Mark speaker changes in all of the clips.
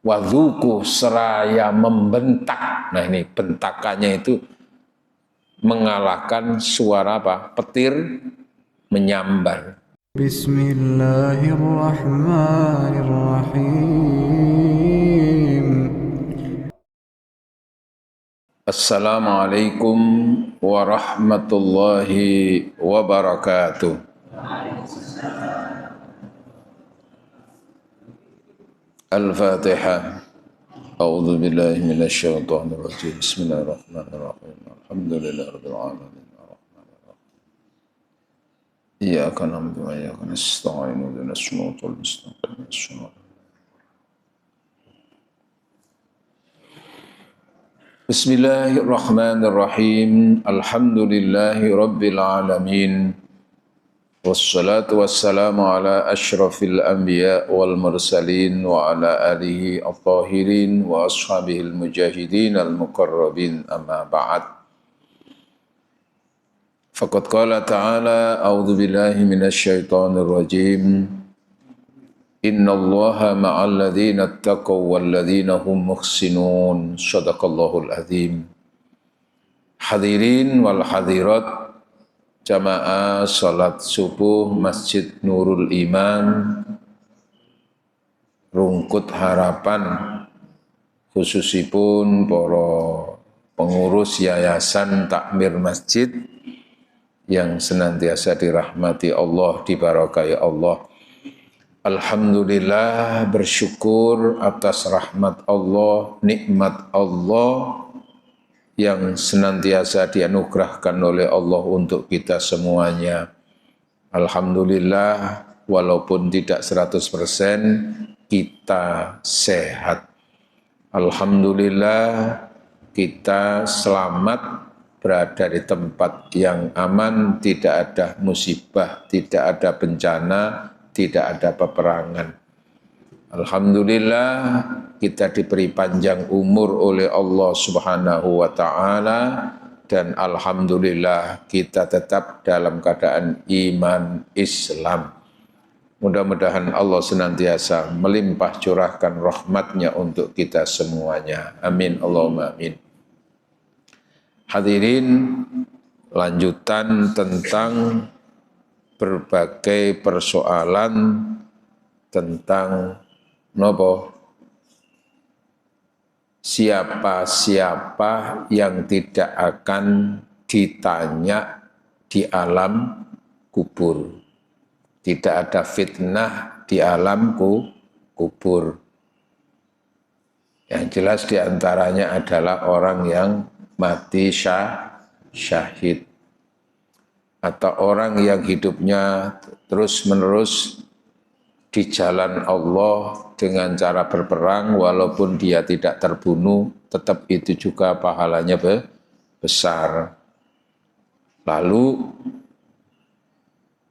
Speaker 1: wadzuku seraya membentak. Nah ini bentakannya itu mengalahkan suara apa? Petir menyambar.
Speaker 2: Bismillahirrahmanirrahim.
Speaker 1: Assalamualaikum warahmatullahi wabarakatuh. Al-Fatihah. A'udzu billahi minasy syaithanir rajim. Bismillahirrahmanirrahim. Alhamdulillahirabbil alamin. Iyyaka na'budu wa iyyaka nasta'in. Ihdinas siratal mustaqim. Bismillahirrahmanirrahim. Alhamdulillahi rabbil alamin. Wassalatu wassalamu ala asyrafil anbiya wal mursalin wa ala alihi at-tahirin wa ashabihil mujahidin al-muqarrabin amma ba'd. Faqad qala ta'ala a'udzu billahi minasy syaithanir rajim. Innallaha ma'al ladzina ittaqaw wal ladzina hum muhsinun. Shadaqallahul azim. Hadirin wal hadirat jamaah salat subuh Masjid Nurul Iman Rungkut Harapan, khususipun para pengurus Yayasan Takmir Masjid yang senantiasa dirahmati Allah, diberkahi Allah. Alhamdulillah, bersyukur atas rahmat Allah, nikmat Allah yang senantiasa dianugerahkan oleh Allah untuk kita semuanya. Alhamdulillah, walaupun tidak 100% kita sehat. Alhamdulillah, kita selamat berada di tempat yang aman, tidak ada musibah, tidak ada bencana, tidak ada peperangan. Alhamdulillah, kita diberi panjang umur oleh Allah Subhanahu wa ta'ala, dan alhamdulillah kita tetap dalam keadaan iman Islam. Mudah-mudahan Allah senantiasa melimpah curahkan rahmatnya untuk kita semuanya. Amin Allahumma amin. Hadirin, lanjutan tentang berbagai persoalan tentang nopo, siapa-siapa yang tidak akan ditanya di alam kubur. Tidak ada fitnah di alam kubur. Yang jelas diantaranya adalah orang yang mati syahid, atau orang yang hidupnya terus-menerus di jalan Allah dengan cara berperang, walaupun dia tidak terbunuh, tetap itu juga pahalanya besar. Lalu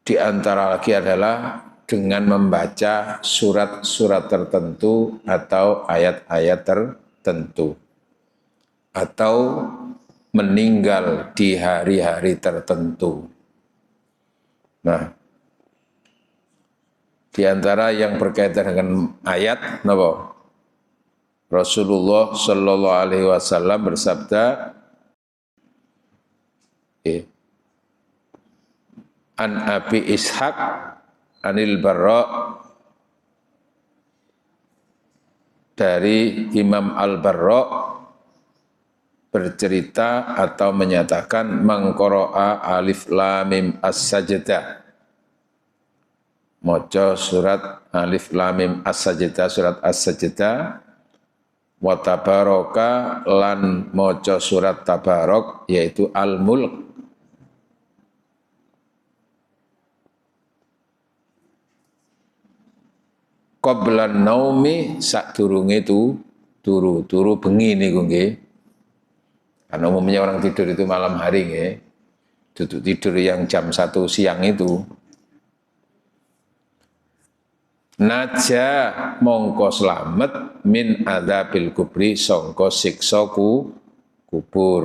Speaker 1: di antara lagi adalah dengan membaca surat-surat tertentu atau ayat-ayat tertentu, atau meninggal di hari-hari tertentu. Nah, di antara yang berkaitan dengan ayat, napa? Rasulullah sallallahu alaihi wasallam bersabda, An Abi Ishaq Anil Barra, dari Imam Al-Barra bercerita atau menyatakan, mangqara'a alif lam mim as-sajdah, maca surat alif lam mim as-sajdah, surat as-sajdah, wa tabaraka, lan maca surat tabarak, yaitu al-mulk, qablan naumi, sadurunge itu turu bengi niku nggih. Karena umumnya orang tidur itu malam hari nggih. Tidur yang jam 1 siang itu. Naja mongko slamet min adzabil kubri, sangka siksa kubur.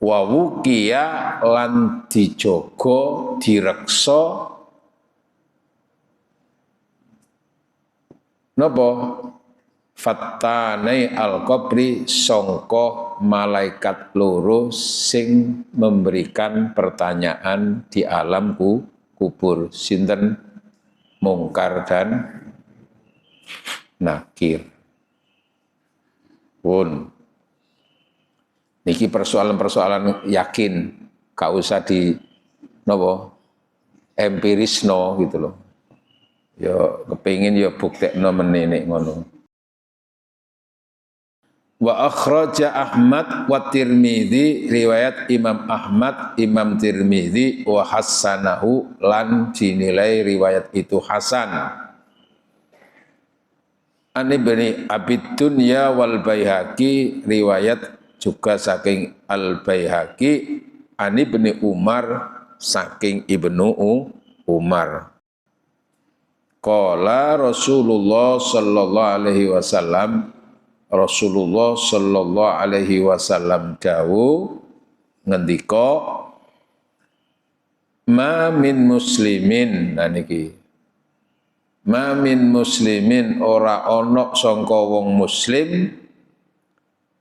Speaker 1: Wa wuqiya, lan dijaga, direksa napa fattanai al-qabri sangka malaikat loro sing memberikan pertanyaan di alam kubur, sinten Mungkar dan Nakir. Pun niki persoalan-persoalan yakin, gak usah di napa empirisno gitu loh. Ya kepingin ya buktekno menene ngono. Wa akhraja Ahmad wa Tirmidzi, riwayat Imam Ahmad, Imam Tirmidzi wa hasanahu, lan dinilai riwayat itu hasan. An Ibni Abid Dunya wal Baihaqi, riwayat juga saking Al Baihaqi, An Ibni Umar, saking Ibnu Umar. Qala Rasulullah sallallahu alaihi wasallam, Rasulullah sallallahu alaihi wasallam dawuh ngendika, ma min muslimin, nah niki, ma min muslimin, ora ana sangka wong muslim,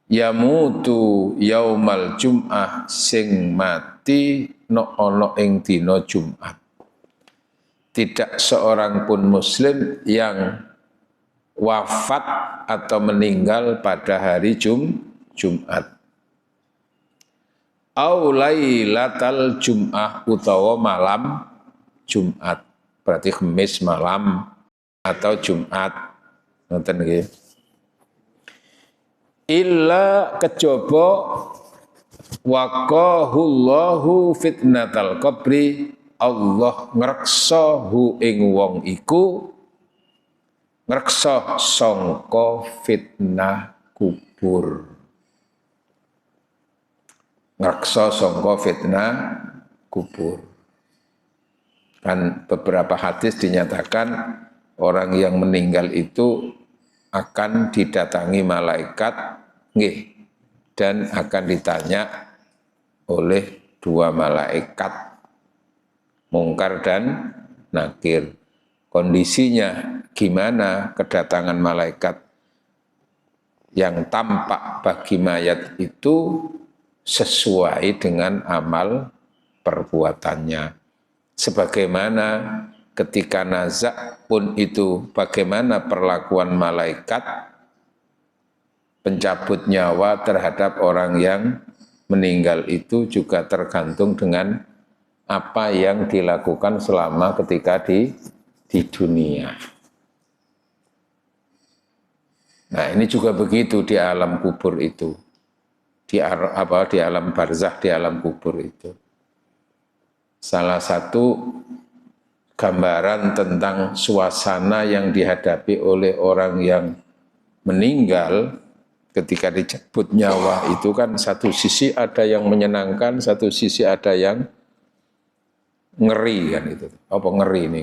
Speaker 1: yamutu yaumal jum'ah, sing mati ana ing dina Jumat. Tidak seorang pun muslim yang wafat atau meninggal pada hari Jumat. Au lailatal Jum'ah, utawa malam Jumat. Berarti Kamis malam atau Jumat. Ngoten nggih. Illa kejaba waqahullahu fitnatal qabri, Allah ngreksa hu ing wong iku, ngreksa sangka fitnah kubur. Ngreksa sangka fitnah kubur. Kan beberapa hadis dinyatakan orang yang meninggal itu akan didatangi malaikat nggih, dan akan ditanya oleh dua malaikat, Mungkar dan Nakir. Kondisinya gimana kedatangan malaikat yang tampak bagi mayat itu sesuai dengan amal perbuatannya. Sebagaimana ketika nazak pun itu, bagaimana perlakuan malaikat pencabut nyawa terhadap orang yang meninggal itu juga tergantung dengan apa yang dilakukan selama ketika di dunia. Nah, ini juga begitu di alam kubur itu, di alam barzakh, di alam kubur itu. Salah satu gambaran tentang suasana yang dihadapi oleh orang yang meninggal ketika dicabut nyawa itu kan, satu sisi ada yang menyenangkan, satu sisi ada yang ngeri kan itu. Apa ngeri ini?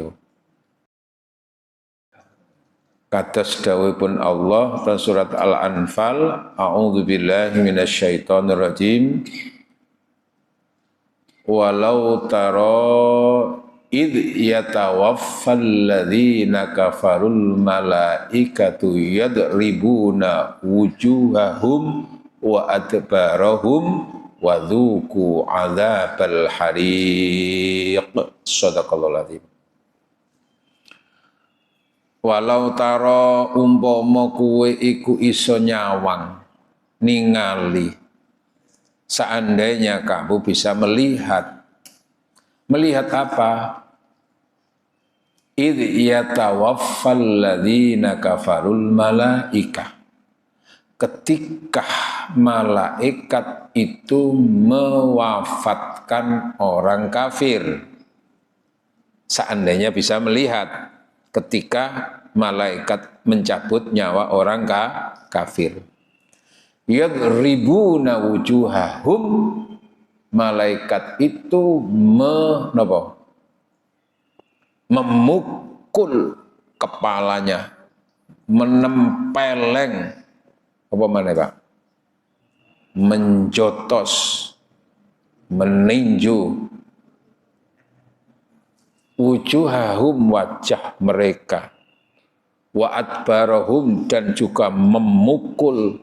Speaker 1: Kados dawuhipun Allah dalam surat Al-Anfal, a'udzubillahi minasyaitonirrajim, walau tara id yatawaffal ladzina kafarul malaikatu yadribuna wujuhahum wa adbarahum wa dzuqu adzabal hariq. Shadaqallahul adzim. Walau tara, umpama kowe iku iso nyawang ningali, seandainya kamu bisa melihat apa? Idh yatawaffal ladzina kafarul malaikah, ketika malaikat itu mewafatkan orang kafir. Seandainya bisa melihat ketika malaikat mencabut nyawa orang kafir. Yadribuna wujuhahum, malaikat itu memukul kepalanya, menempeleng, apa mana Pak? Menjotos, meninju wujuhahum, wajah mereka, wa adbarahum, dan juga memukul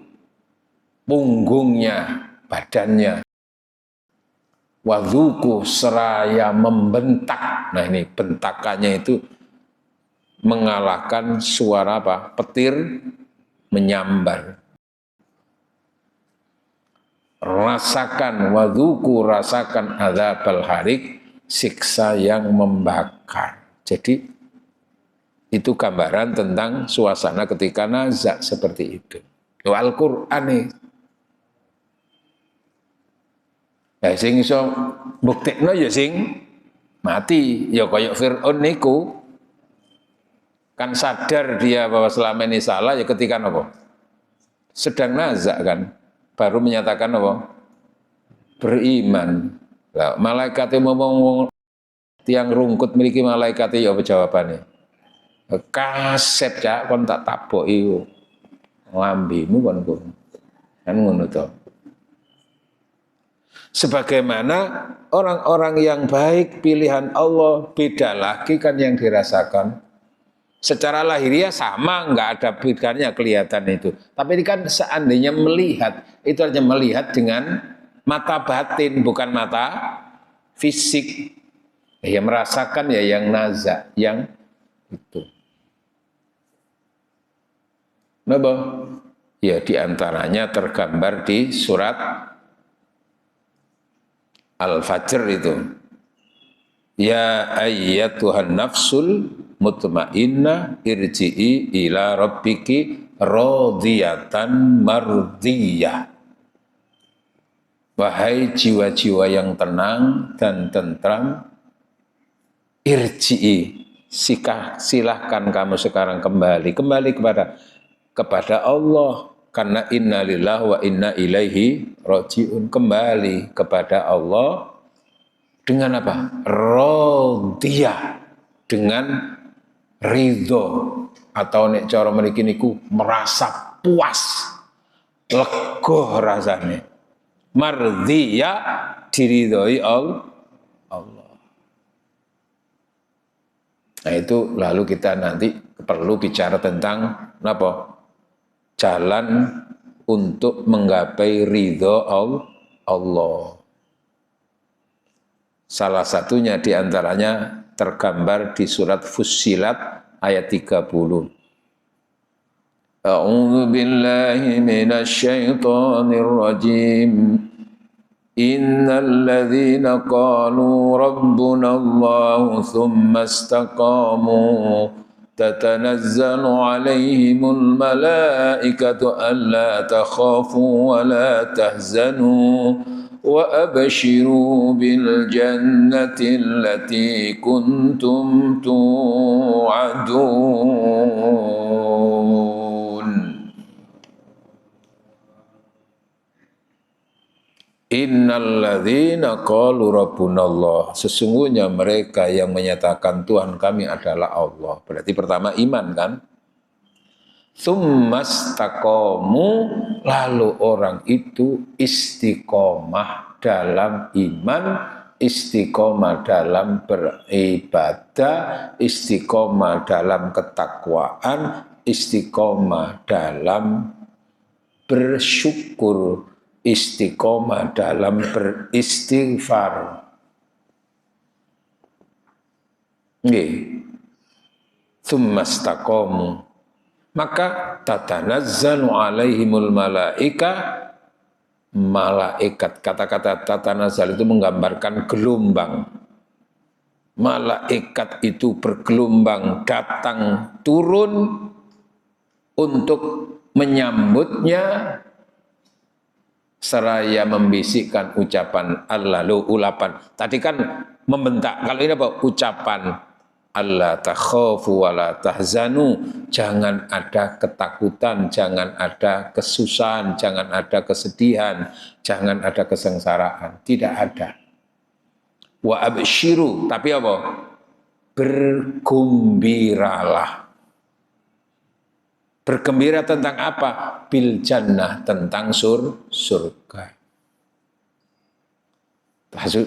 Speaker 1: punggungnya, badannya, wadzuku, seraya membentak. Nah ini bentakannya itu mengalahkan suara apa? Petir menyambar. Rasakan, wadzuku, rasakan adzabal harik, siksa yang membakar. Jadi itu gambaran tentang suasana ketika nazak seperti itu. Al-Qur'an nih. Ya sing iso buktekno ya sing mati, ya kaya Fir'aun niku. Kan sadar dia bahwa selama ini salah ya ketika apa? Sedang nazak kan, baru menyatakan apa? Beriman. Nah, malaikat yang ngomong tiang rungkut miliki malaikat ya apa jawabannya? Kasep cak kon tak taboki lambimu kon kan ngono to. Sebagaimana orang-orang yang baik pilihan Allah, beda lagi kan yang dirasakan. Secara lahiriah sama, nggak ada bedanya kelihatan itu. Tapi ini kan seandainya melihat, itu hanya melihat dengan mata batin, bukan mata fisik. Ya merasakan ya yang nazak, yang itu. Napa? Ya diantaranya tergambar di surat Al-Fajr itu. Ya ayyatuhan nafsul mutmainnah irji'i ila rabbiki radiyatan mardiyah. Wahai jiwa-jiwa yang tenang dan tentram, irji'i, silahkan kamu sekarang kembali kepada Allah, karena inna lillahi wa inna ilaihi raji'un, kembali kepada Allah dengan apa? Radiyah, dengan ridho, atau nek cara mriki niku merasa puas, lega rasane. Mardiyah, diridhoi Allah. Nah itu lalu kita nanti perlu bicara tentang apa? Jalan untuk menggapai ridho Allah. Salah satunya diantaranya tergambar di surat Fussilat ayat 30. A'udzu billahi minasy syaithanir rajim. Innal ladzina qalu rabbuna Allah tsumma istaqamu tatanazzalu alaihimul malaikatu alla takhafu wa la tahzanu wa abshiru bil jannati allati kuntum tu'adun. Innalladzina qalu rabbunallah, sesungguhnya mereka yang menyatakan Tuhan kami adalah Allah. Berarti pertama iman kan? Tsumastaqamu, lalu orang itu istiqomah dalam iman, istiqomah dalam beribadah, istiqomah dalam ketakwaan, istiqomah dalam bersyukur, istiqomah dalam beristighfar. Nggih. Tsumastaqamu, maka tatanazzalu alaihimul malaikat. Kata-kata tatanazzal itu menggambarkan gelombang. Malaikat itu bergelombang datang turun untuk menyambutnya, seraya membisikkan ucapan Allah, ulapan. Tadi kan membentak. Kalau ini apa? Ucapan Allah takhafu wa la tahzanu, jangan ada ketakutan, jangan ada kesusahan, jangan ada kesedihan, jangan ada kesengsaraan. Tidak ada. Wa abshiru, tapi apa? Bergembiralah. Bergembira tentang apa? Bil jannah, tentang surga.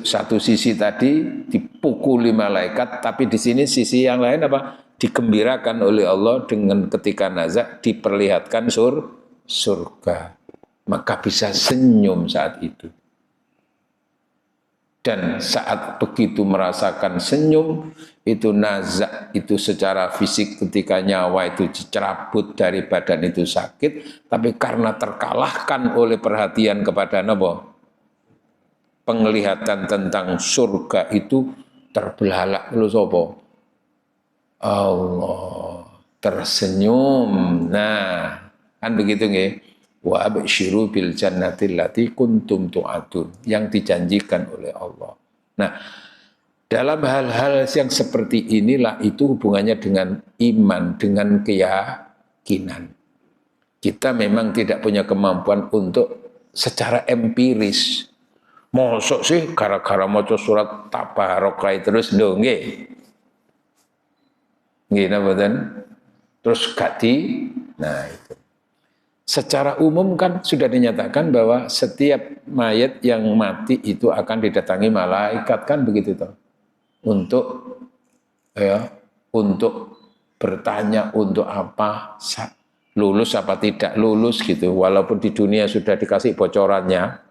Speaker 1: Satu sisi tadi dipukuli malaikat, tapi di sini sisi yang lain apa? digembirakan oleh Allah dengan ketika nazak diperlihatkan surga. Maka bisa senyum saat itu. Dan saat begitu merasakan senyum, itu nazak itu secara fisik ketika nyawa itu dicerabut dari badan itu sakit, tapi karena terkalahkan oleh perhatian kepada apa? Penglihatan tentang surga itu terbelalak lu sopo. Allah tersenyum. Nah, kan begitu nggih. Wa absyiru bil jannati allati kuntum tu'adun, yang dijanjikan oleh Allah. Nah, dalam hal-hal yang seperti inilah itu hubungannya dengan iman, dengan keyakinan. Kita memang tidak punya kemampuan untuk secara empiris. Mosok sih gara-gara maca surat Tabarok terus lho nggih. Nggih napa mboten? Terus nah itu. Secara umum kan sudah dinyatakan bahwa setiap mayat yang mati itu akan didatangi malaikat, kan begitu toh. Untuk untuk bertanya untuk apa, lulus apa tidak lulus gitu. Walaupun di dunia sudah dikasih bocorannya,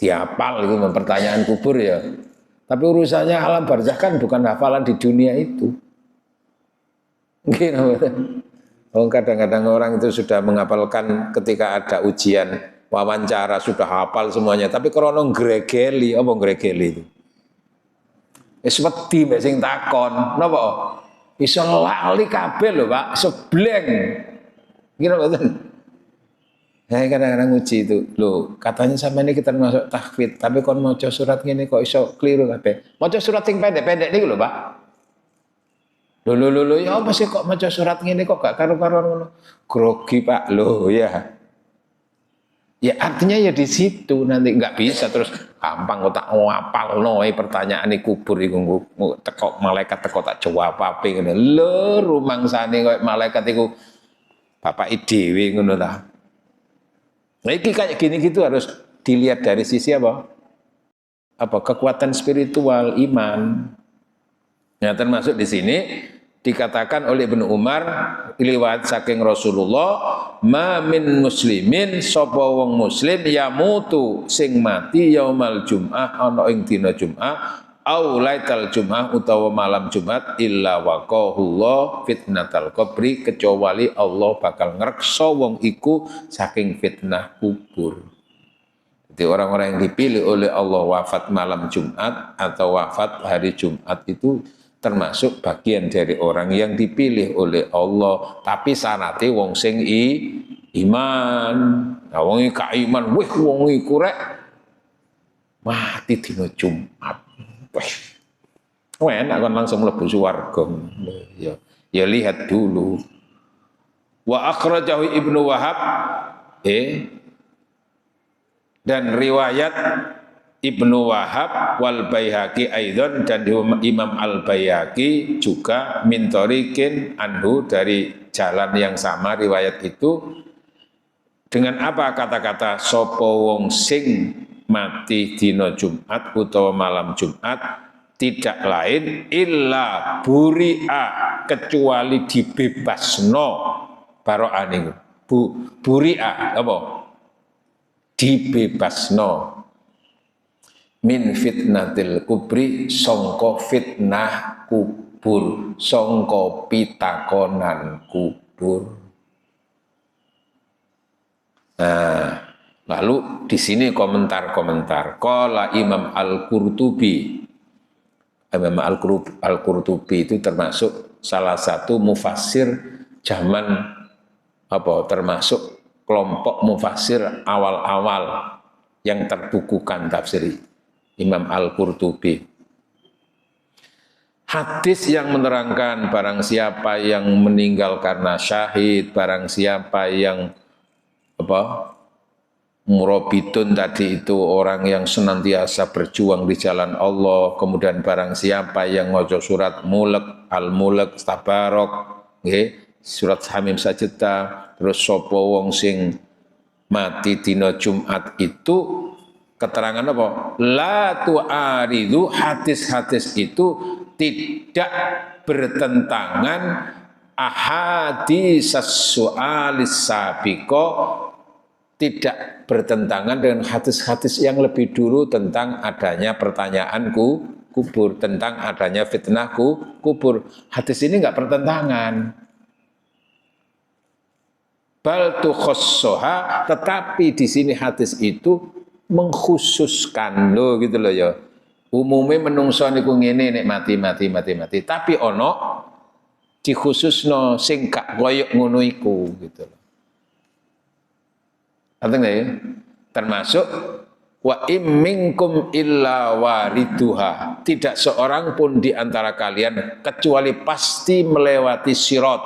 Speaker 1: dihafal itu pertanyaan kubur ya. Tapi urusannya alam barzakh kan bukan hafalan di dunia itu. Kadang-kadang orang itu sudah menghafalkan ketika ada ujian wawancara sudah hafal semuanya, tapi krono gregeli, apa gregeli itu? Wis wedi mek sing takon, napa? Iso lali kabeh lho, Pak, sebleng. Kira mboten? Kadang-kadang uji itu, lho, katanya sama ini kita masuk tahfidz, tapi kon maca surat ngene kok iso keliru kabeh. Maca surat sing pendek-pendek niku lho, Pak. Lho, ya apa sih kok maca surat ngene kok gak karu-karuan ngono. Grogi Pak, lho ya. Ya artinya ya di situ nanti nggak bisa terus gampang kok tak ngapalno pertanyaan kubur iku teko malaikat teko tak jawab apa ngono. Lho rumangsane koyo malaikat iku bapake dhewe ngono ta. Nah iki kayak gini gitu harus dilihat dari sisi apa? Apa kekuatan spiritual iman. Nah termasuk di sini dikatakan oleh Ibnu Umar riwayat saking Rasulullah, ma min muslimin sapa wong muslim yamutu sing mati yaumal jum'ah ana ing dina Jumat au laital jum'ah utawa malam Jumat illa waqahullah fitnatal qabri, kecuali Allah bakal ngreksa wong iku saking fitnah kubur. Jadi orang-orang yang dipilih oleh Allah wafat malam Jumat atau wafat hari Jumat itu termasuk bagian dari orang yang dipilih oleh Allah, tapi syaratnya wong sing iman. Nah wong gak iman, wong iku rek mati dina Jumat. Enak kan langsung mlebu swarga. Ya lihat dulu. Wa akhrajahu Ibnu Wahab dan riwayat Ibnu Wahab wal Baihaqi aidon, dan Imam Al Baihaqi juga min thoriqin anhu, dari jalan yang sama riwayat itu. Dengan apa kata-kata sapa wong sing mati dina Jumat utawa malam Jumat, tidak lain illa buri'a, kecuali dibebasno baro'ah niku. Buri'a apa? Dibebasno min fitnatil kubri, songko fitnah kubur, songko pitakonan kubur. Nah, lalu di sini komentar-komentar. Qala Imam Al-Qurtubi. Imam Al-Qurtubi itu termasuk salah satu mufassir zaman apa? Termasuk kelompok mufassir awal-awal yang terbukukan tafsir Imam Al-Qurtubi. Hadis yang menerangkan barang siapa yang meninggal karena syahid, barang siapa yang murabitun tadi itu orang yang senantiasa berjuang di jalan Allah, kemudian barang siapa yang maca surat Mulk, Al-Mulk, Tabarok, surat Hamim Sajdah, terus sapa wong sing mati dina Jumat itu, keterangan apa? La tu'aridu, hadis-hadis itu tidak bertentangan ahadits su'alis sabiqo, tidak bertentangan dengan hadis-hadis yang lebih dulu tentang adanya pertanyaan kubur, tentang adanya fitnah kubur. Hadis ini enggak bertentangan. Bal tukhassoha, tetapi di sini hadis itu mengkhususkan loh gitu loh ya. Umumnya menungso niku ngene nek mati. Tapi ono dikhususno sing gak koyok ngono iku gitu loh. Artinya ya, termasuk wa minkum illa wariduha, tidak seorang pun di antara kalian kecuali pasti melewati sirat.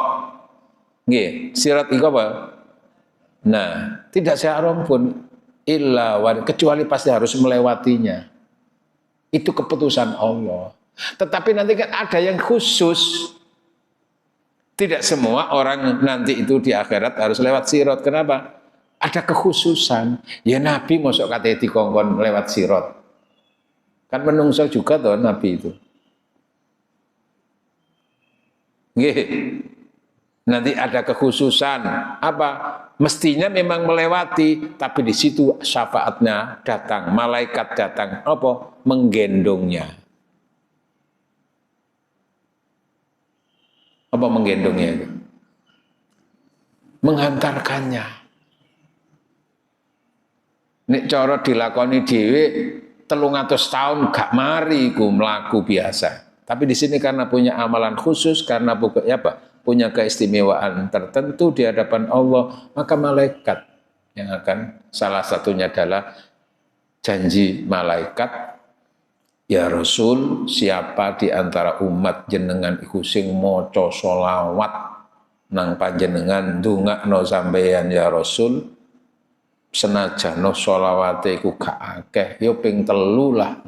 Speaker 1: Nggih, sirat itu apa? Nah, tidak seorang pun illa kecuali pasti harus melewatinya. Itu keputusan Allah. Tetapi nanti kan ada yang khusus. Tidak semua orang nanti itu di akhirat harus lewat sirat. Kenapa? Ada kekhususan. Ya Nabi mosok kate dikongkon lewat sirat. Kan menungso juga toh Nabi itu. Nggih. Nanti ada kekhususan. Apa? Mestinya memang melewati, tapi di situ syafaatnya datang, malaikat datang, apa? Menggendongnya. Apa menggendongnya itu? Menghantarkannya. Nek cara dilakoni dhewe 300 tahun gak mari ku mlaku biasa. Tapi di sini karena punya amalan khusus, karena punya keistimewaan tertentu di hadapan Allah, maka malaikat yang akan, salah satunya adalah janji malaikat, ya Rasul, siapa di antara umat jenengan iku sing maca sholawat nang panjenengan ndongakno sampeyan ya Rasul, senajan no sholawate iku gak akeh, yo ping 3 lah.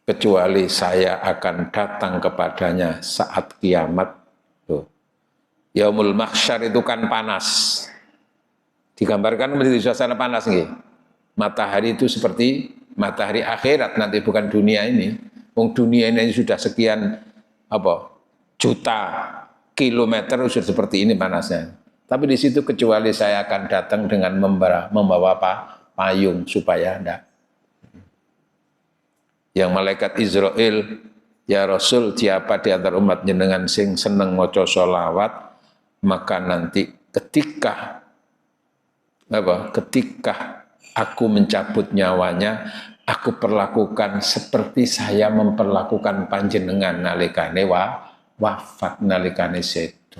Speaker 1: Kecuali saya akan datang kepadanya saat kiamat. Tuh. Yaumul mahsyar itu kan panas. Digambarkan menjadi suasana panas nih. Matahari itu seperti matahari akhirat nanti, bukan dunia ini. Wong dunia ini sudah sekian juta kilometer sudah seperti ini panasnya. Tapi di situ kecuali saya akan datang dengan membawa payung supaya enggak. Yang malaikat Israel, ya Rasul, siapa di antara umat jenengan sing seneng maca sholawat, maka nanti ketika aku mencabut nyawanya, aku perlakukan seperti saya memperlakukan panjenengan nalikane wafat, nalikane sedo.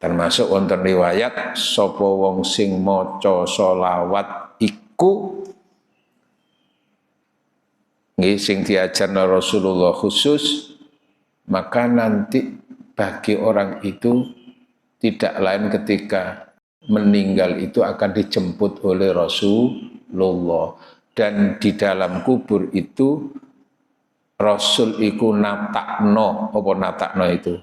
Speaker 1: Termasuk wonten riwayat sapa wong sing maca sholawat iku nggih sing diajarna Rasulullah khusus, maka nanti bagi orang itu tidak lain ketika meninggal itu akan dijemput oleh Rasulullah, dan di dalam kubur itu Rasul iku natakno itu,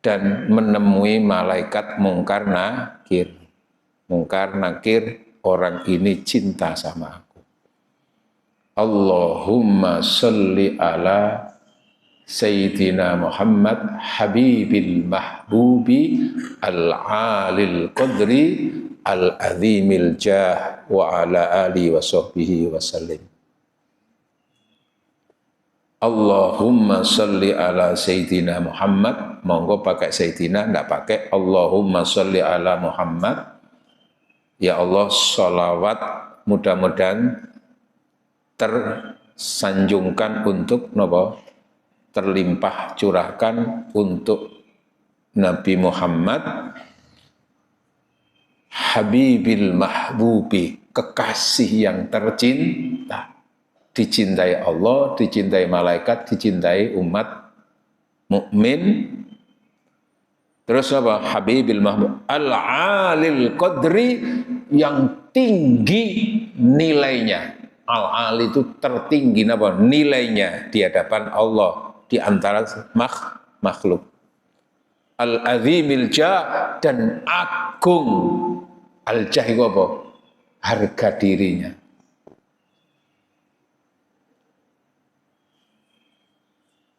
Speaker 1: dan menemui malaikat mungkar nakir, orang ini cinta sama aku. Allahumma salli ala Sayyidina Muhammad Habibil Mahbubi Al-Alil Qadri Al-Azimil Jah wa ala alihi wa sahbihi wa sallim. Allahumma salli ala Sayyidina Muhammad, monggo pakai Sayyidina, enggak pakai Allahumma salli ala Muhammad. Ya Allah, sholawat mudah-mudahan tersanjungkan untuk terlimpah curahkan untuk Nabi Muhammad Habibil Mahbubi, kekasih yang tercinta, dicintai Allah, dicintai malaikat, dicintai umat mukmin. Terus apa? Habibil Mahbub Al-Alil Qadri, yang tinggi nilainya. Al-Ali itu tertinggi nilainya di hadapan Allah di antara makhluk. Al-Azimil Jah, dan agung. Al-Jah itu apa? Harga dirinya.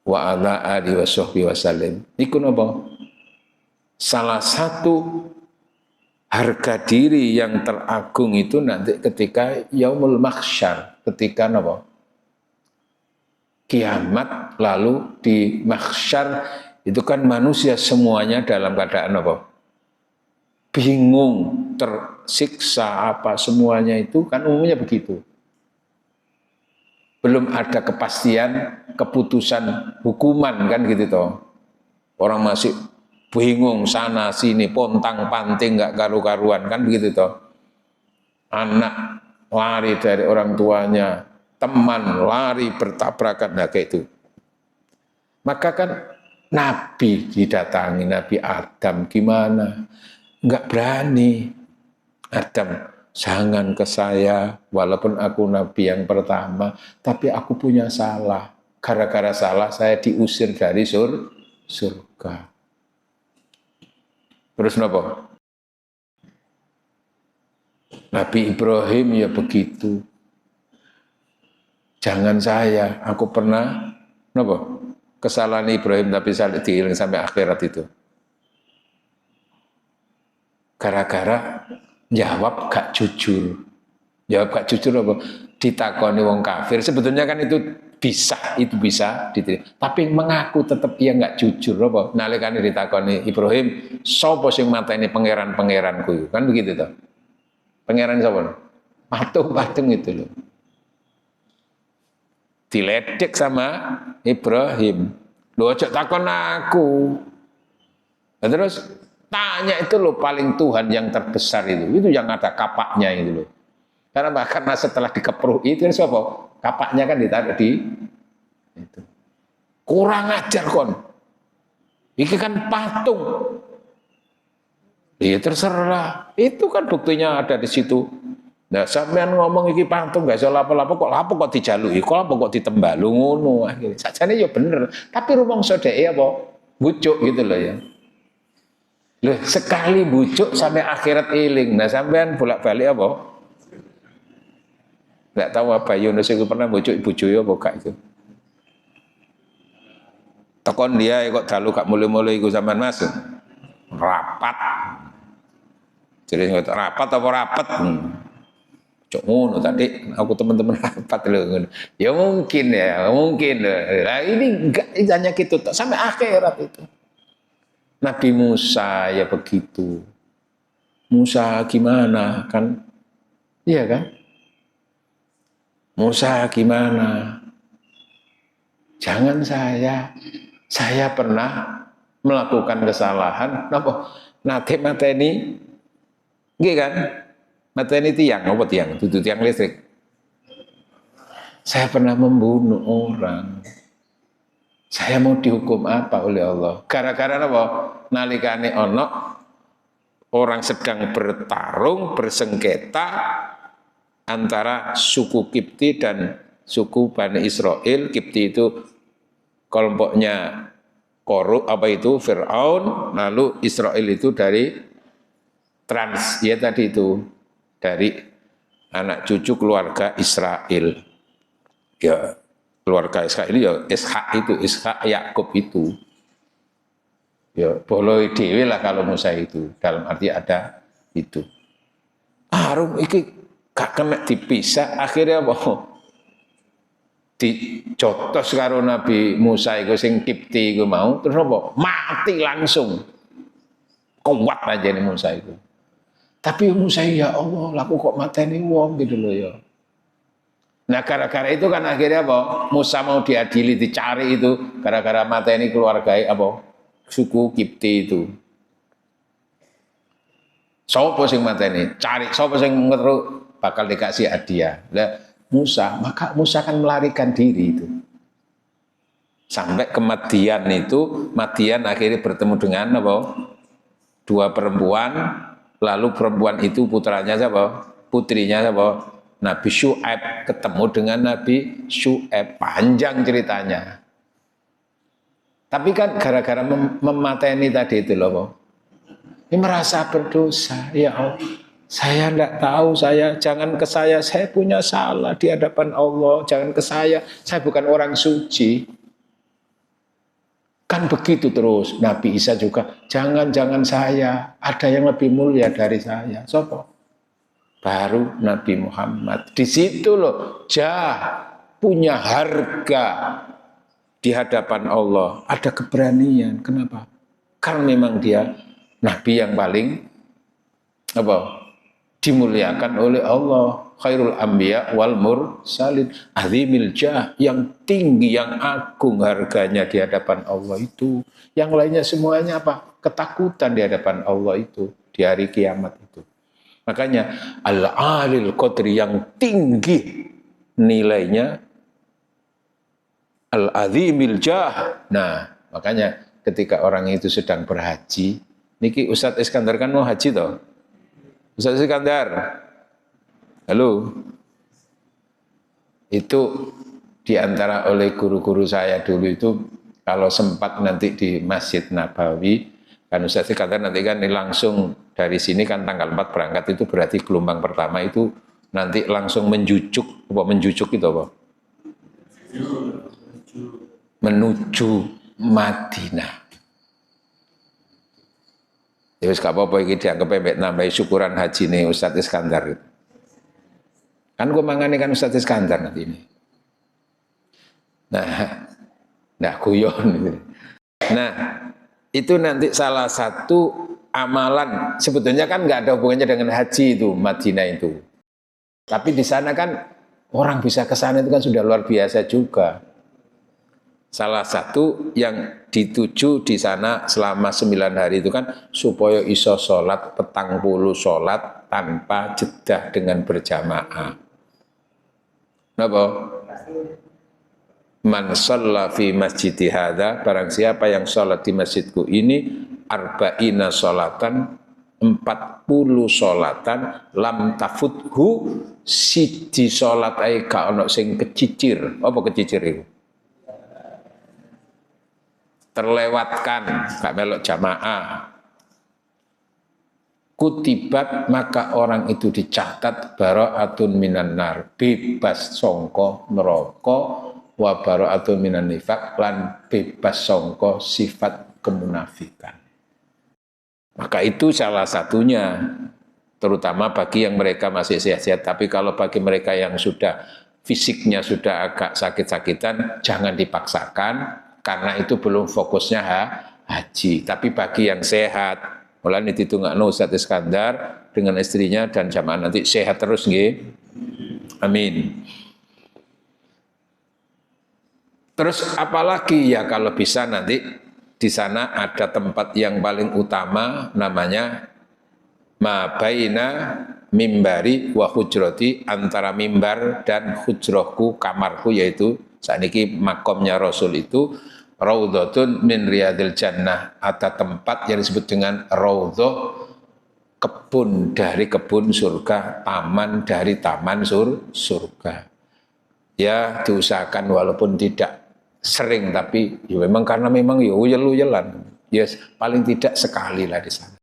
Speaker 1: wa ala alihi washabbihi wasallim. Iku napa? Salah satu harga diri yang teragung itu nanti ketika yaumul mahsyar, ketika napa? Kiamat, lalu di mahsyar itu kan manusia semuanya dalam keadaan apa? Bingung, tersiksa apa semuanya itu kan umumnya begitu. Belum ada kepastian keputusan hukuman kan gitu toh. Orang masih bingung sana sini, pontang-panting nggak karu-karuan kan begitu toh. Anak lari dari orang tuanya, teman lari bertabrakan, nah kayak itu. Maka kan Nabi didatangi, Nabi Adam gimana? Enggak berani. Adam, jangan ke saya, walaupun aku Nabi yang pertama, tapi aku punya salah. Gara-gara salah saya diusir dari surga. Terus kenapa? Nabi Ibrahim ya begitu. Jangan saya, aku pernah kenapa? Kesalahan Ibrahim tapi saya diiling sampai akhirat itu. Gara-gara jawab gak jujur. Jawab gak jujur apa? Ditakoni wong kafir. Sebetulnya kan itu bisa diterima. Tapi mengaku tetap ia gak jujur apa? Nalikane ditakoni Ibrahim, sapa sing mateni pangeran-pangeranku? Kan begitu toh. Pangeran sapa? Patung-patung itu loh. Diledek sama Ibrahim. Loh aja takon aku. Nah, terus tanya itu loh paling Tuhan yang terbesar itu yang ada kapaknya itu loh. Karena setelah dikepruk itu kan siapa? Kapaknya kan ditaruh di itu. Kurang ajar kon. Ini kan patung. Ya terserah. Itu kan buktinya ada di situ. Nah, sampean ngomong iki patung gak iso lapo-lapo kok dijaluki, kok ditembalu ngono akhire. Sajane ya bener, tapi rumangsa dheke apa? Bucuk gitu loh ya. Loh, sekali bucuk sampai akhirat eling. Nah, sampean bolak-balik apa? Enggak tahu apa Yunus itu pernah bucuk ibu-ibu apa gak itu. Tekon dia kok dalu gak mulai-mulai iku sampean masuk. Rapat. Jadi rapat apa rapat? Cok ngono tadi aku teman-teman rapat loh. Ya mungkin. Nah, ini enggak hanya gitu sampai akhirat itu. Nabi Musa ya begitu. Musa gimana kan? Iya kan? Musa gimana? Jangan saya pernah melakukan kesalahan. Napa? Nate mateni. Nggih kan? Mateni tiang, apa tiang? Dudu tiang listrik. Saya pernah membunuh orang. Saya mau dihukum apa oleh Allah? Gara-gara apa? Nalikane ono orang sedang bertarung, bersengketa antara suku Kipti dan suku Bani Israel. Kipti itu kelompoknya Koruk, apa itu? Fir'aun, lalu Israel itu dari ya tadi itu. Dari anak cucu keluarga Israel. Ya, keluarga Israel ya Ishak Yakub itu. Ya, boleh dewe lah kalau Musa itu. Dalam arti ada itu. Arum iki gak kena dipisah, akhirnya apa? Dicotos karo Nabi Musa iku sing Kipti iku mau, terus apa? Mati langsung. Kuat aja nih Musa itu. Tapi Musa ya Allah, laku kok mateni wong gitu loh ya. Nah gara-gara itu kan akhirnya apa? Musa mau diadili, dicari itu gara-gara mateni keluarga apa? Suku Kipti itu. Sopo sing mateni? Cari sopo sing ngeruk bakal dikasih hadiah. Nah, Musa, maka Musa kan melarikan diri itu. Sampai ke Madian itu, Madian akhirnya bertemu dengan apa? Dua perempuan. Lalu perempuan itu putranya siapa? Putrinya siapa? Nabi Syu'aib ketemu dengan Nabi Syu'aib. Panjang ceritanya. Tapi kan gara-gara memateni tadi itu loh. Ini merasa berdosa. Ya Allah, saya tidak tahu, jangan ke saya punya salah di hadapan Allah. Jangan ke saya bukan orang suci. Kan begitu terus. Nabi Isa juga, jangan saya, ada yang lebih mulia dari saya. Sopo? Baru Nabi Muhammad. Di situ loh, punya harga di hadapan Allah. Ada keberanian. Kenapa? Karena memang dia Nabi yang paling dimuliakan oleh Allah. Khairul anbiya wal mursalin, azimil jah, yang tinggi, yang agung harganya di hadapan Allah itu. Yang lainnya semuanya apa? Ketakutan di hadapan Allah itu di hari kiamat itu. Makanya al-alil qadri, yang tinggi nilainya, al-azimil jah. Nah, makanya ketika orang itu sedang berhaji, niki Ustadz Iskandar kan mau haji toh. Ustadz Iskandar, halo, itu diantara oleh guru-guru saya dulu itu, kalau sempat nanti di Masjid Nabawi, kan Ustadz Iskandar nanti kan langsung dari sini kan tanggal 4 berangkat, itu berarti gelombang pertama itu nanti langsung menjujuk itu apa? Menuju Madinah. Ya wis gak apa-apa iki dianggap mbek nambahi syukuran haji nih Ustadz Iskandar. Kan gue mangane kan Ustadz Iskandar nanti ini. Nah, guyon. Nah, itu nanti salah satu amalan. Sebetulnya kan nggak ada hubungannya dengan haji itu, Madinah itu. Tapi di sana kan orang bisa ke sana itu kan sudah luar biasa juga. Salah satu yang dituju di sana selama 9 hari itu kan supaya iso sholat petang puluh sholat tanpa jeda dengan berjamaah. Napa? Man shalla fi masjidi hadza, barang siapa yang sholat di masjidku ini, arba'ina sholatan, 40 sholatan, lam tafuthu, siji sholat ae gak ono sing kecicir. Apa kecicir itu? Terlewatkan, gak melok jamaah. Kutibat, maka orang itu dicatat bara'atun minan nar, bebas sangka neraka, wa bara'atun minan nifaq, lan bebas sangka sifat kemunafikan. Maka itu salah satunya, terutama bagi yang mereka masih sehat-sehat. Tapi kalau bagi mereka yang sudah fisiknya sudah agak sakit-sakitan, jangan dipaksakan, karena itu belum fokusnya haji. Tapi bagi yang sehat, mulai ditungakno Ustadz Iskandar dengan istrinya dan jamaah nanti sehat terus nggih. Amin. Terus apalagi ya kalau bisa nanti di sana ada tempat yang paling utama namanya mabaina mimbari wa hujrati, antara mimbar dan hujrohku, kamarku, yaitu sakniki makomnya Rasul itu raudhatun min riyadil jannah, ada tempat yang disebut dengan raudhah, kebun dari kebun surga, taman dari taman surga. Ya diusahakan walaupun tidak sering, tapi ya memang karena memang ya uyel-uyelan, ya paling tidak sekali lah di sana.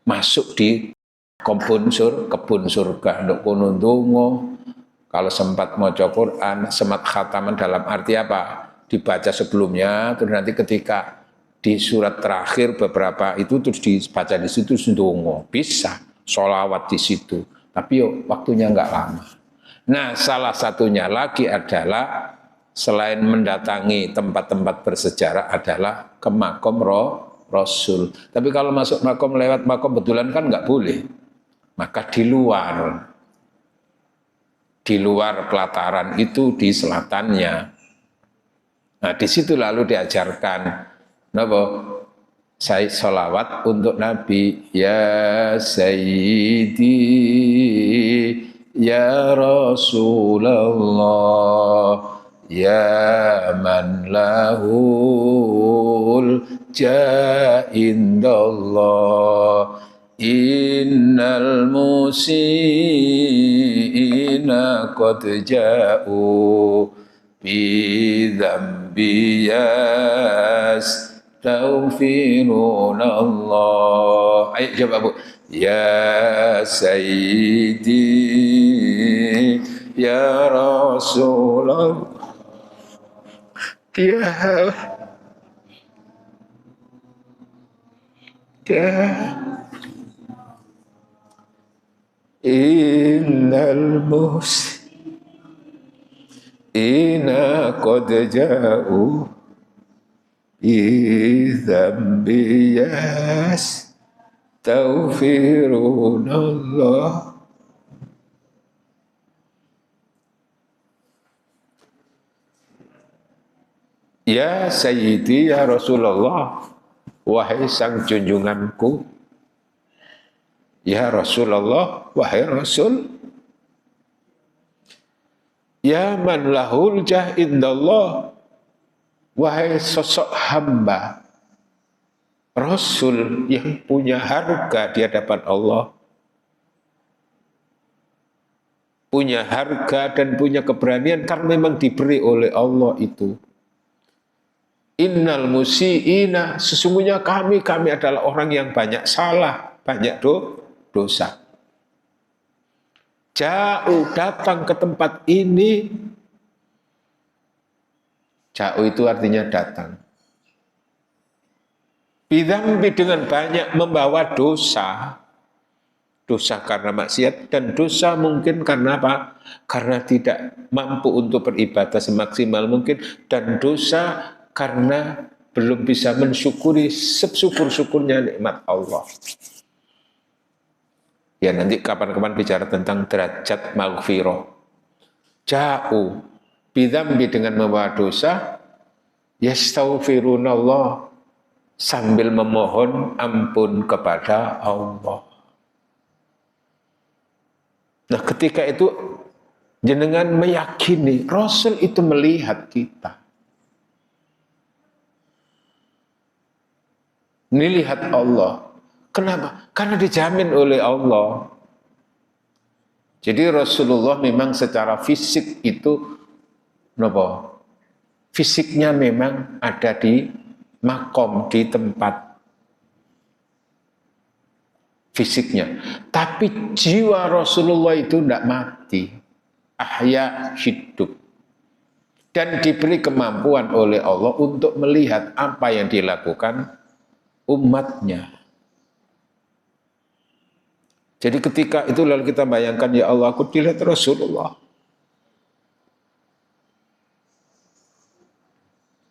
Speaker 1: Masuk di kebun surga, nduk kono ndonga, kalau sempat maca Quran, semat khataman dalam arti apa? Dibaca sebelumnya, terus nanti ketika di surat terakhir beberapa itu terus dibaca di situ ndonga, bisa sholawat di situ, tapi yuk waktunya nggak lama. Nah, salah satunya lagi adalah selain mendatangi tempat-tempat bersejarah adalah ke makom Rasul. Tapi kalau masuk makom lewat makom betulan kan nggak boleh. Maka di luar pelataran itu di selatannya. Nah, di situ lalu diajarkan saya sholawat untuk Nabi, ya Sayyidi ya Rasulullah ya man lahul ja'indallah innal musiina qad ja'u bidhambi yastaghfirunallah. Ayo coba Bu. Ya Sayyidi ya Rasulullah ya Innal musina qad ja'u idzambi yastaghfirunallah. Ya Sayyidi ya Rasulullah, wahai sang junjunganku, ya Rasulullah, wahai Rasul, ya man lahul jah indallah, wahai sosok hamba Rasul yang punya harga di hadapan Allah, punya harga dan punya keberanian karena memang diberi oleh Allah itu. Innal musiina, sesungguhnya kami adalah orang yang banyak salah, banyak dosa. Jauh datang ke tempat ini. Jauh itu artinya datang. Bidzambi, dengan banyak membawa dosa. Dosa karena maksiat dan dosa mungkin karena apa? Karena tidak mampu untuk beribadah semaksimal mungkin, dan dosa karena belum bisa mensyukuri sesyukur-syukurnya nikmat Allah. Ya nanti kapan-kapan bicara tentang derajat maghfirah. Jauh bidzambi, dengan membawa dosa, yastaghfirunallah, sambil memohon ampun kepada Allah. Nah ketika itu jenengan meyakini Rasul itu melihat kita. Melihat Allah. Kenapa? Karena dijamin oleh Allah. Jadi Rasulullah memang secara fisik itu napa? Fisiknya memang ada di makom, di tempat fisiknya. Tapi jiwa Rasulullah itu tidak mati. Ahya, hidup. Dan diberi kemampuan oleh Allah untuk melihat apa yang dilakukan umatnya. Jadi ketika itu lalu kita bayangkan, ya Allah, aku dilihat Rasulullah.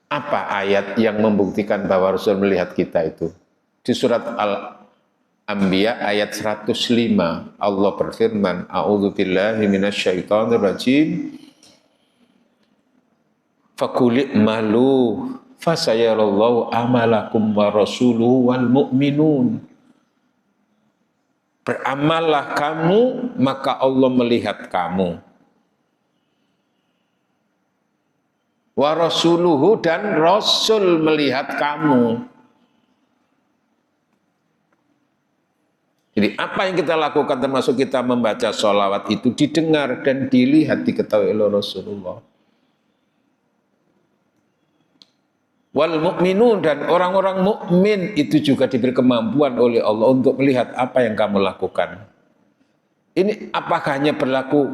Speaker 1: Apa ayat yang membuktikan bahwa Rasul melihat kita itu? Di surat Al-Anbiya ayat 105, Allah berfirman, A'udzubillahi minasyaitonirrajim. Fakulik malu fasayarallahu amalakum wa rasuluhu wal mu'minun. Beramallah kamu, maka Allah melihat kamu. Wa rasuluhu, dan Rasul melihat kamu. Jadi apa yang kita lakukan termasuk kita membaca sholawat itu didengar dan dilihat, diketahui oleh Rasulullah. Wal mu'minun, dan orang-orang mukmin itu juga diberi kemampuan oleh Allah untuk melihat apa yang kamu lakukan. Ini apakah hanya berlaku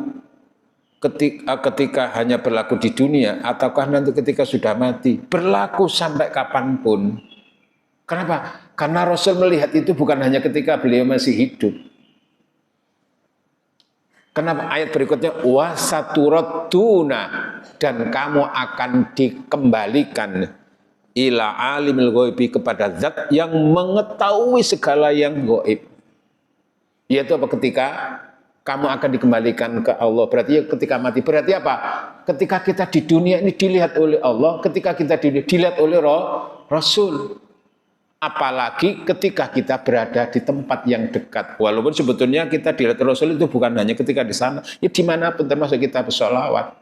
Speaker 1: ketika hanya berlaku di dunia, ataukah nanti ketika sudah mati? Berlaku sampai kapanpun. Kenapa? Karena Rasul melihat itu bukan hanya ketika beliau masih hidup. Kenapa? Ayat berikutnya, wasaturatuna, dan kamu akan dikembalikan ila alimil ghaibi, kepada zat yang mengetahui segala yang gaib. Yaitu apa? Ketika kamu akan dikembalikan ke Allah. Berarti ya ketika mati. Berarti apa? Ketika kita di dunia ini dilihat oleh Allah, ketika kita di dunia dilihat oleh Rasul. Apalagi ketika kita berada di tempat yang dekat. Walaupun sebetulnya kita dilihat Rasul itu bukan hanya ketika di sana, ya dimanapun, termasuk kita bersolawat.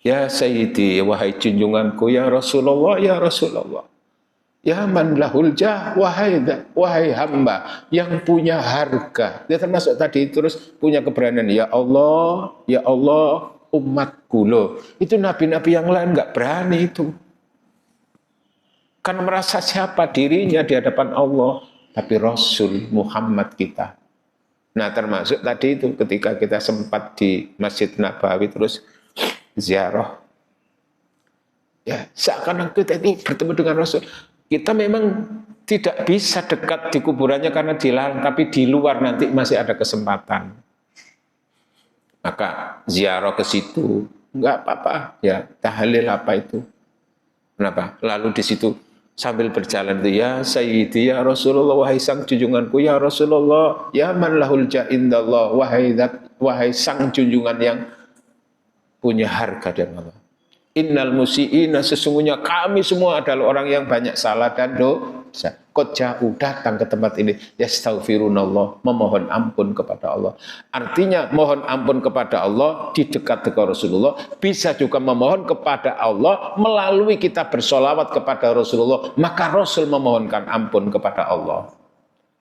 Speaker 1: Ya Sayyidi, wahai junjunganku, ya Rasulullah, ya Rasulullah. Ya man lahul jah, wahai hamba yang punya harga. Dia termasuk tadi terus punya keberanian. Ya Allah, umatku loh. Itu nabi-nabi yang lain nggak berani itu. Karena merasa siapa dirinya di hadapan Allah. Tapi Rasul Muhammad kita. Nah termasuk tadi itu ketika kita sempat di Masjid Nabawi terus ziarah. Ya, seakan kita itu bertemu dengan Rasul. Kita memang tidak bisa dekat di kuburannya karena dilarang, tapi di luar nanti masih ada kesempatan. Maka ziarah ke situ, enggak apa-apa, ya tahlil apa itu. Kenapa? Lalu di situ sambil berjalan itu, ya Sayyidi, ya Rasulullah, wahai sang junjunganku, ya Rasulullah, ya man lahul ja'indallah, wahai sang junjungan yang punya harga dan Allah. Innal musi'ina, sesungguhnya kami semua adalah orang yang banyak salah dan dosa. Qad ja'u, datang ke tempat ini, yastaghfirunallah, memohon ampun kepada Allah. Artinya mohon ampun kepada Allah di dekat-dekat Rasulullah, bisa juga memohon kepada Allah melalui kita bersolawat kepada Rasulullah, maka Rasul memohonkan ampun kepada Allah.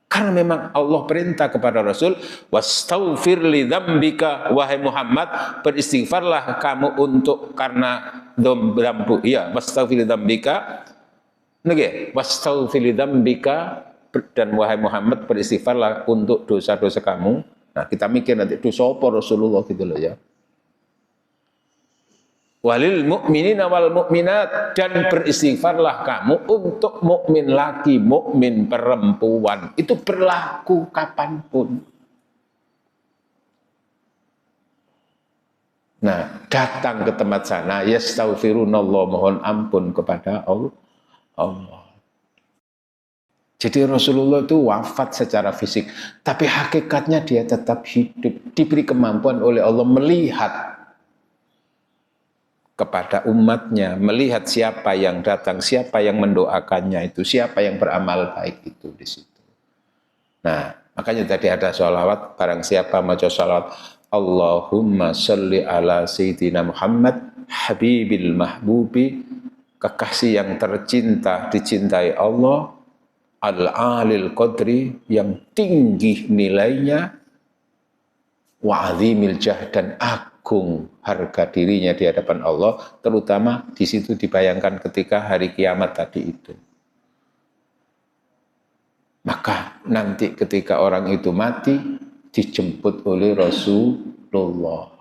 Speaker 1: Karena memang Allah perintah kepada Rasul, wastaghfir li dzambika, wahai Muhammad, beristighfarlah kamu untuk karena dzambu. Iya, wastaghfir li dzambika. Nggih, wastaghfir li dzambika, dan wahai Muhammad beristighfarlah untuk dosa-dosa kamu. Nah, kita mikir nanti dosa apa Rasulullah gitu loh ya. Walil mu'minina wal mu'minat, dan beristighfarlah kamu untuk mukmin laki, mukmin perempuan. Itu berlaku kapanpun. Nah, datang ke tempat sana, yastaghfirunallah, mohon ampun kepada Allah. Jadi Rasulullah itu wafat secara fisik, tapi hakikatnya dia tetap hidup, diberi kemampuan oleh Allah melihat kepada umatnya, melihat siapa yang datang, siapa yang mendoakannya itu, siapa yang beramal baik itu di situ. Nah, makanya tadi ada sholawat, barang siapa maca sholawat, Allahumma sholli ala Sayyidina Muhammad, Habibil Mahbubi, kekasih yang tercinta, dicintai Allah, Al-Alil Qadri, yang tinggi nilainya, wa azimil jah, dan agung harga dirinya di hadapan Allah, terutama di situ dibayangkan ketika hari kiamat tadi itu. Maka nanti ketika orang itu mati, dijemput oleh Rasulullah.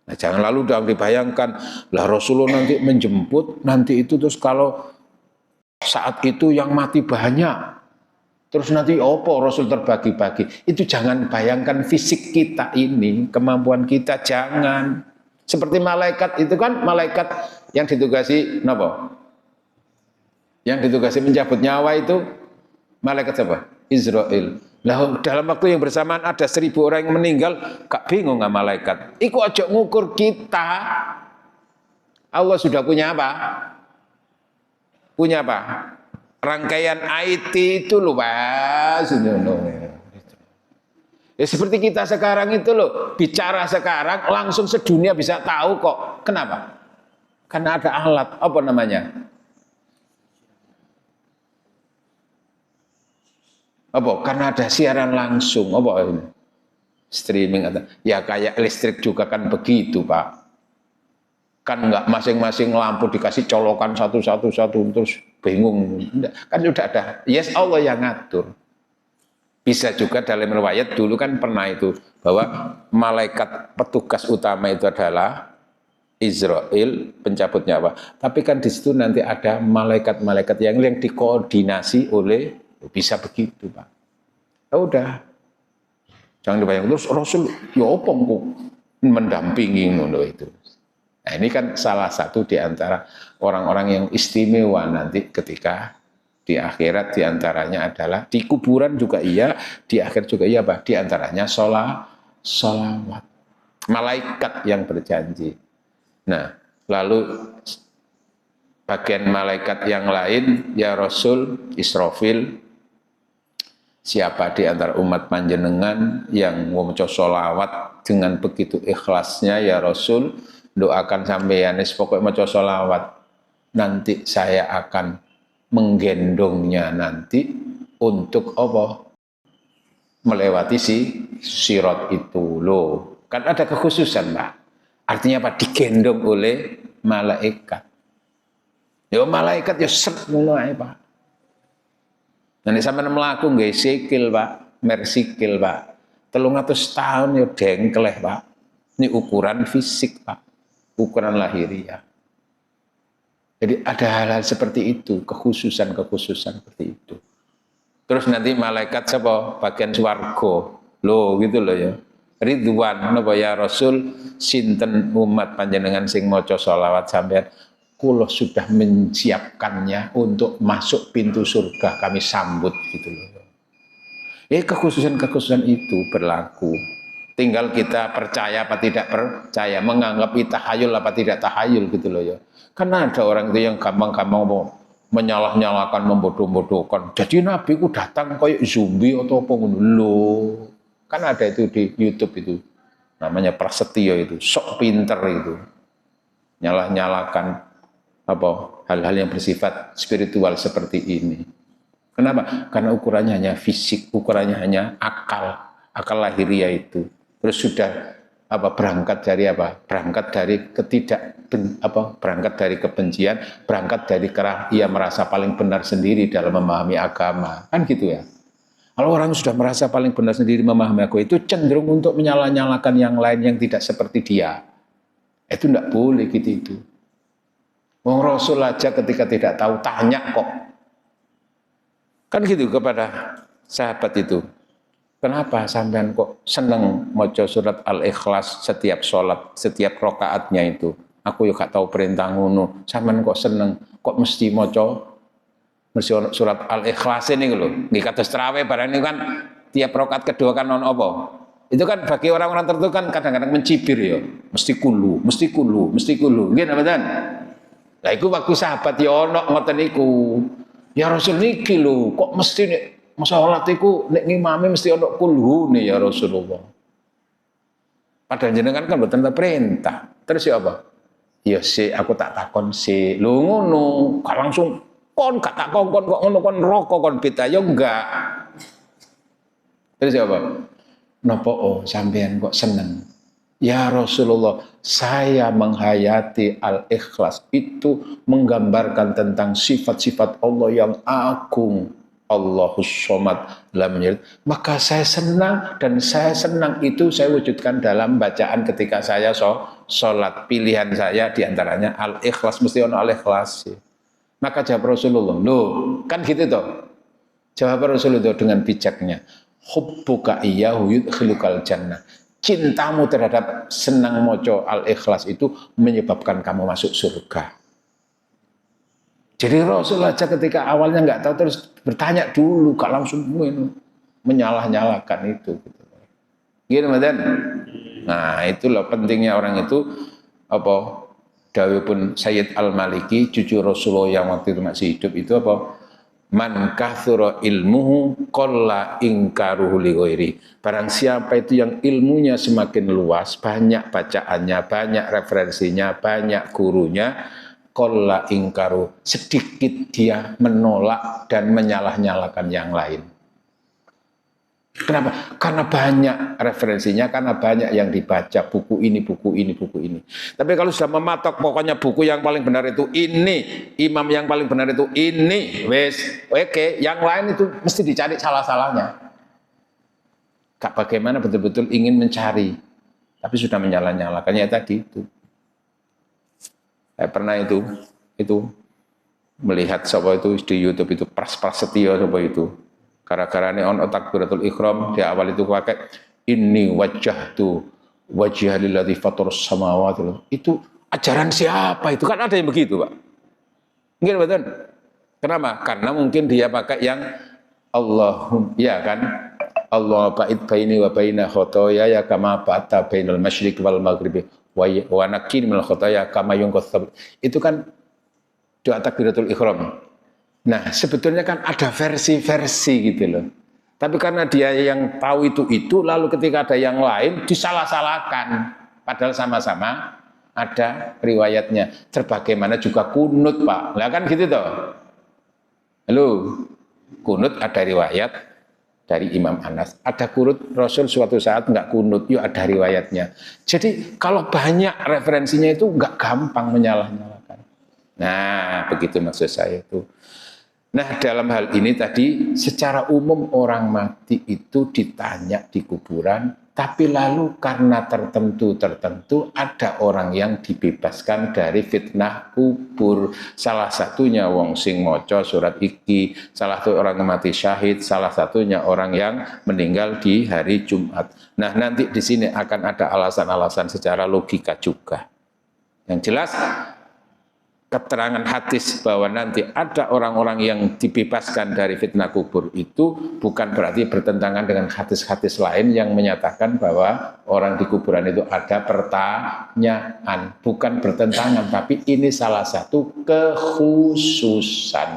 Speaker 1: Nah, jangan lalu udah dibayangkan, lah Rasulullah nanti menjemput, nanti itu terus kalau saat itu yang mati banyak, terus nanti opo Rasul terbagi-bagi. Itu jangan bayangkan fisik kita ini, kemampuan kita, jangan. Seperti malaikat itu kan, malaikat yang ditugasi napa? Yang ditugasi mencabut nyawa itu malaikat siapa? Israel. Nah, dalam waktu yang bersamaan ada 1000 orang yang meninggal, gak bingung nggak malaikat? Iku aja ngukur kita. Allah sudah punya apa? Punya apa? Rangkaian IT itu loh, Pak. Ya seperti kita sekarang itu loh, bicara sekarang langsung sedunia bisa tahu kok. Kenapa? Karena ada alat, apa namanya? Apa? Karena ada siaran langsung, apa ini? Streaming atau ya kayak listrik juga kan begitu, Pak. Kan enggak masing-masing lampu dikasih colokan satu-satu terus bingung. Kan sudah ada. Yes, Allah yang ngatur. Bisa juga dalam riwayat dulu kan pernah itu bahwa malaikat petugas utama itu adalah Israel, pencabut nyawa. Tapi kan di situ nanti ada malaikat-malaikat yang dikoordinasi oleh, bisa begitu, Pak. Ya udah. Jangan dibayangkan terus Rasul ya apa kok mendampingi ngono itu. Nah, ini kan salah satu di antara orang-orang yang istimewa nanti ketika di akhirat, di antaranya adalah di kuburan juga iya, di akhir juga iya, Pak. Di antaranya sholawat. Malaikat yang berjanji. Nah, lalu bagian malaikat yang lain, ya Rasul, Israfil, siapa di antara umat panjenengan yang maca sholawat dengan begitu ikhlasnya, ya Rasul, doakan sampeyan pokoknya maca sholawat, nanti saya akan menggendongnya nanti untuk apa? Melewati si sirat itu loh. Kan ada kekhususan, Pak. Artinya apa? Digendong oleh malaikat. Ya malaikat ya seret ngono ae, Pak. Nanti sampeyan mlaku nggih sikil, Pak, mersikil, Pak. 300 tahun ya dengkleh, Pak. Ini ukuran fisik, Pak. Ukuran lahiriah. Jadi ada hal-hal seperti itu, kekhususan seperti itu. Terus nanti malaikat siapa? Bagian swarga. Loh gitu loh ya. Ridwan napa ya Rasul sinten umat panjenengan sing maca sholawat sampean kula sudah menyiapkannya untuk masuk pintu surga kami sambut gitu loh. Kekhususan itu berlaku. Tinggal kita percaya apa tidak percaya, menganggap itu tahayul apa tidak tahayul gitu loh ya. Karena ada orang itu yang gampang-gampang mau menyalah-nyalakan, membodoh-bodohkan. Jadi Nabi ku datang kayak zombie atau apa ngono. Kan ada itu di YouTube itu. Namanya Prasetyo itu, sok pinter itu. Nyalah-nyalakan apa hal-hal yang bersifat spiritual seperti ini. Kenapa? Karena ukurannya hanya fisik, ukurannya hanya akal lahiriah itu. Terus sudah berangkat dari apa? Berangkat dari berangkat dari kebencian, berangkat dari kerah ia merasa paling benar sendiri dalam memahami agama. Kan gitu ya. Kalau orang sudah merasa paling benar sendiri memahami agama itu cenderung untuk menyalah-nyalakan yang lain yang tidak seperti dia. Itu tidak boleh gitu itu. Wong Rasul aja ketika tidak tahu tanya kok. Kan gitu kepada sahabat itu. Kenapa sampean kok seneng maca surat Al-Ikhlas setiap sholat, setiap rokaatnya itu? Aku juga tahu perintah ngono. Sampean kok seneng, kok mesti maca surat Al-Ikhlas ini lho. Nggih kados tarawih barang ini kan tiap rokaat kedua kan ono apa? Itu kan bagi orang-orang tertentu kan kadang-kadang mencibir ya. Mesti kulu. Nggih napa mboten? Lah iku waktu sahabat ya ono ngoten niku. Ya Rasul niki lho, kok mesti nek salat iku nek ngimami mesti ono kulhune ya Rasulullah. Padahal jenengan kan mboten perintah. Terus ya apa? Ya aku tak takon lho ngono, gak langsung kon gak tak kon kok ngono kon rokok kon bid'ah ya enggak. Terus ya apa? Napa sampean kok seneng? Ya Rasulullah, saya menghayati Al-Ikhlas itu menggambarkan tentang sifat-sifat Allah yang agung. Allahus Somad lam yalid. Maka saya senang dan saya senang itu saya wujudkan dalam bacaan ketika saya sholat. Pilihan saya diantaranya Al-Ikhlas, mesti ono Al-Ikhlas. Maka jawab Rasulullah, loh kan gitu toh. Jawab Rasulullah dengan bijaknya, hubbuka iyyahu yudkhilukal jannah. Cintamu terhadap senang moco Al-Ikhlas itu menyebabkan kamu masuk surga. Jadi Rasul aja ketika awalnya nggak tahu terus bertanya dulu, gak langsung menyalah-nyalakan itu. Gitu, Madan? Nah itulah pentingnya orang itu dawuh pun Sayyid Al-Maliki, cucu Rasulullah yang waktu itu masih hidup itu man kathura ilmuhu qalla ingkaruhu li ghairi. Barang siapa itu yang ilmunya semakin luas, banyak bacaannya, banyak referensinya, banyak gurunya, qalla ingkaru, sedikit dia menolak dan menyalah-nyalakan yang lain. Kenapa? Karena banyak referensinya, karena banyak yang dibaca, buku ini. Tapi kalau sudah mematok pokoknya buku yang paling benar itu ini, imam yang paling benar itu ini, oke, yang lain itu mesti dicari salah-salahnya. Bagaimana betul-betul ingin mencari, tapi sudah menyalah-nyalakannya tadi itu. Saya pernah itu melihat itu di YouTube itu Prasetyo itu. Gara-gara ini takbiratul ihram di awal itu pakai inni wajjahtu wajhiya lilladzi fatarus samawati. Itu ajaran siapa itu? Kan ada yang begitu, Pak. Nggih, betul. Kenapa? Karena mungkin dia pakai yang Allahum, ya kan? Allah ba'id baini wa baina khotoya ya kama ba'ata bainal masyriq wal maghribi wa naqqini minal khotoya kama yunqath. Itu kan doa takbiratul ihram. Nah, sebetulnya kan ada versi-versi gitu loh. Tapi karena dia yang tahu itu, lalu ketika ada yang lain disalah-salahkan. Padahal sama-sama ada riwayatnya. Terbagaimana juga kunut, Pak. Lah kan gitu toh. Halo, kunut ada riwayat dari Imam Anas. Ada kunut Rasul suatu saat enggak kunut, yuk ada riwayatnya. Jadi kalau banyak referensinya itu enggak gampang menyalah-nyalakan. Nah, begitu maksud saya itu. Nah, dalam hal ini tadi secara umum orang mati itu ditanya di kuburan Tapi lalu karena tertentu ada orang yang dibebaskan dari fitnah kubur. Salah satunya wong sing maca surat iki, salah satu orang mati syahid, salah satunya orang yang meninggal di hari Jumat. Nah, nanti di sini akan ada alasan-alasan secara logika juga. Yang jelas keterangan hadis bahwa nanti ada orang-orang yang dibebaskan dari fitnah kubur itu bukan berarti bertentangan dengan hadis-hadis lain yang menyatakan bahwa orang di kuburan itu ada pertanyaan. Bukan bertentangan, tapi ini salah satu kekhususan.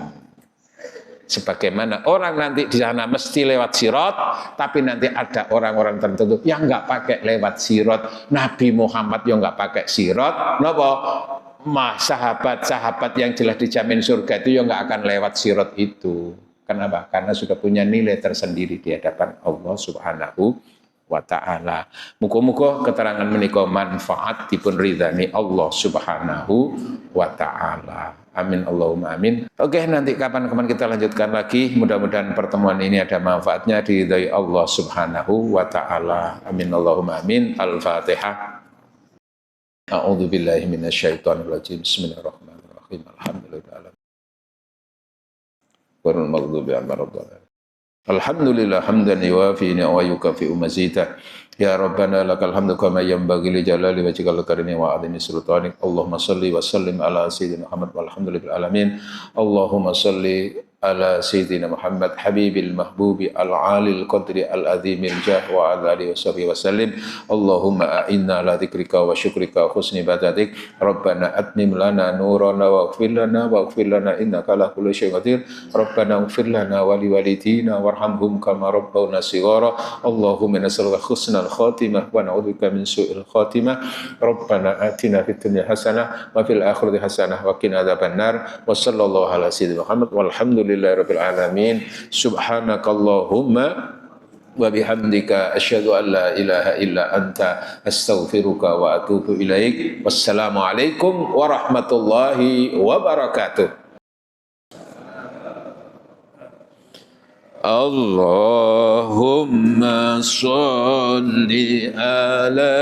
Speaker 1: Sebagaimana orang nanti di sana mesti lewat sirat, tapi nanti ada orang-orang tertentu yang nggak pakai lewat sirat. Nabi Muhammad yang nggak pakai sirat, kenapa? Sahabat-sahabat yang jelas dijamin surga itu yang nggak akan lewat sirat itu. Kenapa? Karena sudah punya nilai tersendiri di hadapan Allah Subhanahu wa ta'ala. Muga-muga keterangan menika manfaat dipun ridhani Allah Subhanahu wa ta'ala. Amin Allahumma amin. Oke, nanti kapan-kapan kita lanjutkan lagi. Mudah-mudahan pertemuan ini ada manfaatnya diridhai Allah Subhanahu wa ta'ala. Amin Allahumma amin. Al-Fatihah. A'udzu billahi minasyaitonir rajim. Bismillahirrahmanirrahim. Alhamdulillah. Warahmatullahi wabarakatuh. Alhamdulillah hamdan yuwafi wa yukafi'u mazida. Ya Rabbana lakal hamdu kama yanbaghi li jalali wajhikal karimi wa 'azimi sultanik. Allahumma shalli wa sallim ala sayyidina Muhammad walhamdulillahi alamin. Allahumma shalli ala sayyidina Muhammad habibil mahbubi al-alil qadri al-azimil jah wa ala alihi washabihi wasallim. Allahumma a'inna ala dzikrika wa syukrika wa husni ibadatik. Rabbana atmim lana nurana waghfir lana innaka ala kulli syai'in qadir. Rabbana ighfir lana wa liwalidina warhamhum kama rabbawna shighara. Allahumma nas'aluka husnal khatimah wa na'udzubika min su'il khatimah. Rabbana atina fid dunya hasanah wa fil akhirati hasanah wa qina adzabannar. Wa sallallahu ala sayyidina Muhammad walhamdulillah Alhamdulillahirabbil alamin. Subhanakallahumma wa bihamdika asyhadu an la ilaha illa anta astaghfiruka wa atubu ilaik. Wassalamu alaikum warahmatullahi wabarakatuh. Allahumma sholli ala